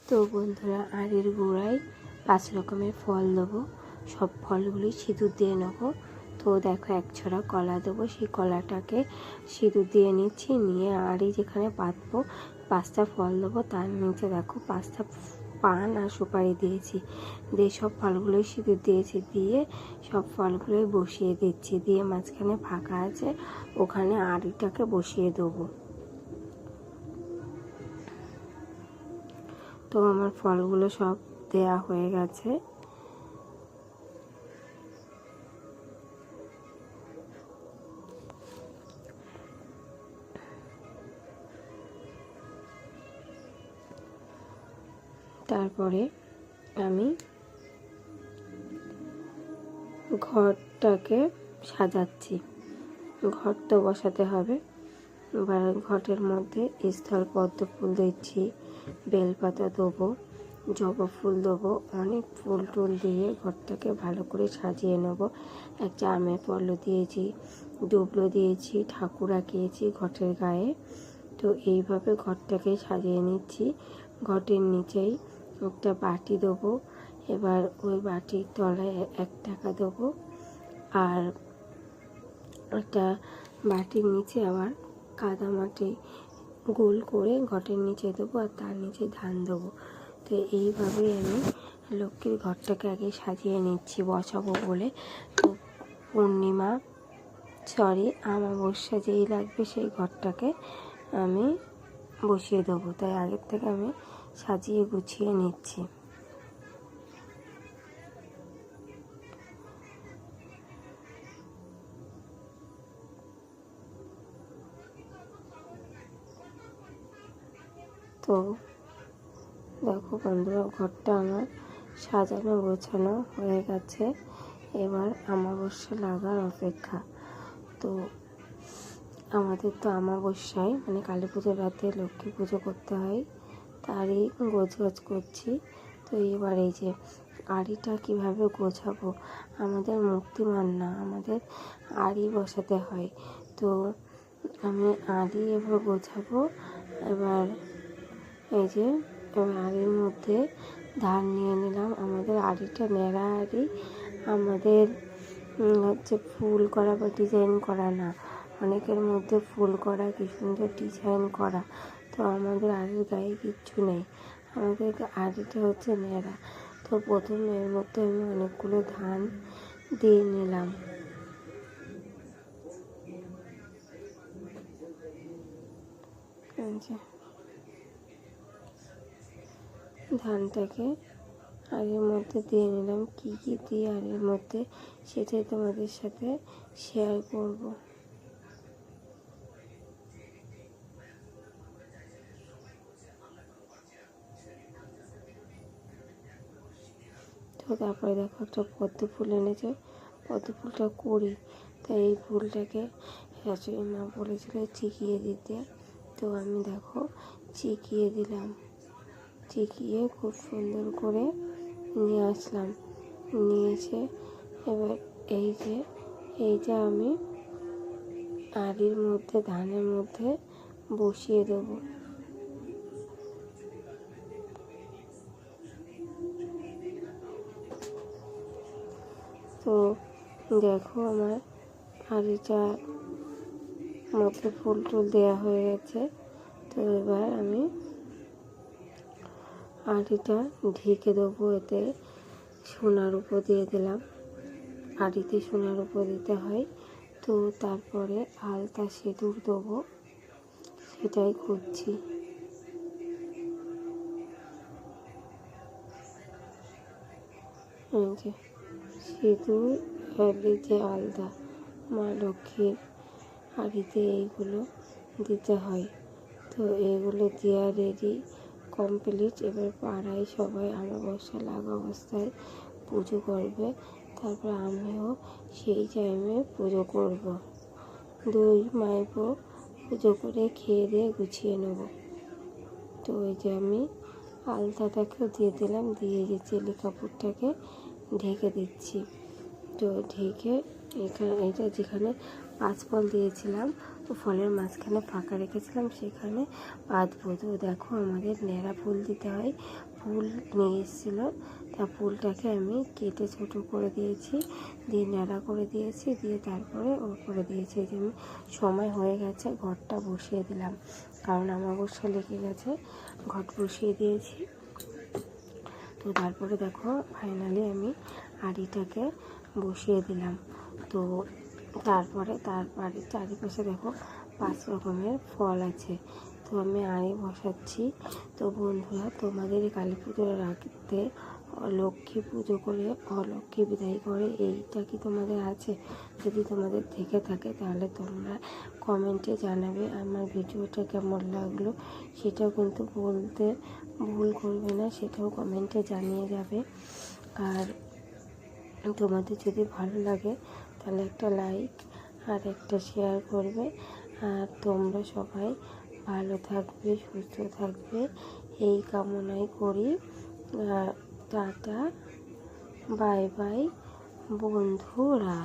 তো বন্ধুরা, আড়ির গোড়ায় 5 রকমের ফল দেবো। সব ফলগুলি সিঁদুর দিয়ে নেবো। তো দেখো, এক ছড়া কলা দেবো। সেই কলাটাকে সিঁদুর দিয়ে নিচ্ছি, নিয়ে আড়ি যেখানে পাতবো 5টা ফল দেবো। তার নিচে দেখো 5টা পান আর সুপারি দিয়েছি। দিয়ে সব ফলগুলোই সিঁদুর দিয়েছি, দিয়ে সব ফলগুলোই বসিয়ে দিচ্ছি। দিয়ে মাঝখানে ফাঁকা আছে, ওখানে আড়িটাকে বসিয়ে দেবো। তো আমার ফলগুলো সব দেয়া হয়ে গেছে। তারপরে আমি ঘরটাকে সাজাচ্ছি। ঘর তো বসাতে হবে। এবার ঘটের মধ্যে স্থলপদ্ম ফুল দিচ্ছি, বেলপাতা দেবো, জবা ফুল দেবো, অনেক ফুল টুল দিয়ে ঘরটাকে ভালো করে সাজিয়ে নেব। একটা আমের পল্লব দিয়েছি, ডুবলো দিয়েছি, ঠাকুর আঁকিয়েছি ঘটের গায়ে। তো এইভাবে ঘরটাকে সাজিয়ে নিচ্ছি। ঘটের নিচেই একটা বাটি দেবো। এবার ওই বাটির তলায় 1 টাকা দেবো, আর একটা বাটির নিচে আবার কাদা মাটি গোল করে ঘটের নিচে দেবো, আর তার নিচে ধান দেবো। তো এইভাবেই আমি লক্ষ্মীর ঘরটাকে আগে সাজিয়ে নিচ্ছি বসাবো বলে। তো অমাবস্যা যেই লাগবে সেই ঘরটাকে আমি বসিয়ে দেবো। তাই আগের থেকে আমি সাজিয়ে গুছিয়ে নিচ্ছি। তো দেখো বন্ধুরা, ঘরটা আমার সাজানো গোছানো হয়ে গেছে। এবার অমাবস্যা লাগার অপেক্ষা। তো আমাদের তো অমাবস্যায় মানে কালী পুজোর রাতে লক্ষ্মী পুজো করতে হয়, তারই গোছগাছ করছি। তো এবার এই যে আড়িটা কীভাবে গোছাবো, আমাদের মূর্তিমান না, আমাদের আড়ি বসাতে হয়। তো আমি আড়ি এবার গোছাবো। এবার এই যে আড়ির মধ্যে ধান নিয়ে নিলাম। আমাদের আড়িটা ন্যাড়া আড়ি, আমাদের হচ্ছে ফুল করা বা ডিজাইন করা না। অনেকের মধ্যে ফুল করা, কি সুন্দর ডিজাইন করা। তো আমাদের আড়ির গায়ে কিচ্ছু নেই, আমাদের আড়িটা হচ্ছে ন্যাড়া। তো প্রথমে এর মধ্যে আমি অনেকগুলো ধান দিয়ে নিলাম। ধানটাকে আড়ির মধ্যে দিয়ে নিলাম। কী কী দিয়ে আড়ির মধ্যে, সেটাই তোমাদের সাথে শেয়ার করব। তো তারপরে দেখো, একটা পদ্ম ফুল এনেছে। পদ্ম ফুলটা করি, তাই এই ফুলটাকে শাশুড়ি মা বলেছিল চিকিয়ে দিতে। তো আমি দেখো চিকিয়ে দিলাম। চিকিয়ে খুব সুন্দর করে নিয়ে আসলাম। নিয়ে এসে এবার এইটা আমি আড়ির মধ্যে ধানের মধ্যে বসিয়ে দেবো। তো দেখো, আমার আড়িটার মধ্যে ফুল টুল দেওয়া হয়ে গেছে। তো এবার আমি আড়িটা ঢেকে দেবো। এতে সোনার উপর দিয়ে দিলাম। আড়িতে সোনার উপর দিতে হয়। তো তারপরে আলতা সিঁদুর দেবো, সেটাই করছি। সিঁদুর, যে আলতা, মা লক্ষ্মীর আড়িতে এইগুলো দিতে হয়। তো এগুলো দেওয়া রেডি কমপ্লিট। এবার পাড়ায় সবাই অমাবস্যা লাগা অবস্থায় পুজো করবে। তারপর আমিও সেই টাইমে পুজো করব। দুই মাইপো পুজো করে খেয়ে দিয়ে গুছিয়ে নেব। তো ওই যে আমি আলতাটাকেও দিয়ে দিলাম, দিয়ে যে চেলি কাপড়টাকে ঢেকে দিচ্ছি। তো ঢেকে এটা যেখানে 5 ফল দিয়েছিলাম, তো ফলের মাঝখানে ফাঁকা রেখেছিলাম, সেখানে বাঁধবো। তো দেখো আমাদের ন্যাড়া ফুল দিতে হয়, ফুল নিয়ে এসেছিলো, তা ফুলটাকে আমি কেটে ছোটো করে দিয়েছি, দিয়ে ন্যাড়া করে দিয়েছি, দিয়ে তারপরে ও করে দিয়েছি। এই যে আমি সময় হয়ে গেছে, ঘরটা বসিয়ে দিলাম, কারণ অমাবস্যা লেগে গেছে, ঘট বসিয়ে দিয়েছি। তো তারপরে দেখো ফাইনালি আমি হাঁড়িটাকে বসিয়ে দিলাম। তো তারপরে তার বাড়ির চারিপাশে দেখো 5 রকমের ফল আছে। তো আমি হাঁড়ি বসাচ্ছি। তো বন্ধুরা, তোমাদের এই কালী পুজোর রাখতে লক্ষ্মী পুজো করে অলক্ষ্মী বিদায় করে, এইটা কি তোমাদের আছে? যদি তোমাদের থেকে থাকে তাহলে তোমরা কমেন্টে জানাবে। আমার ভিডিওটা কেমন লাগলো সেটাও কিন্তু বলতে ভুল করবে না, সেটাও কমেন্টে জানিয়ে যাবে। আর তোমাদের যদি ভালো লাগে তাহলে একটা লাইক আর একটা শেয়ার করবে। আর তোমরা সবাই ভালো থাকবে, সুস্থ থাকবে, এই কামনাই করি। টাটা, বাই বাই বন্ধুরা।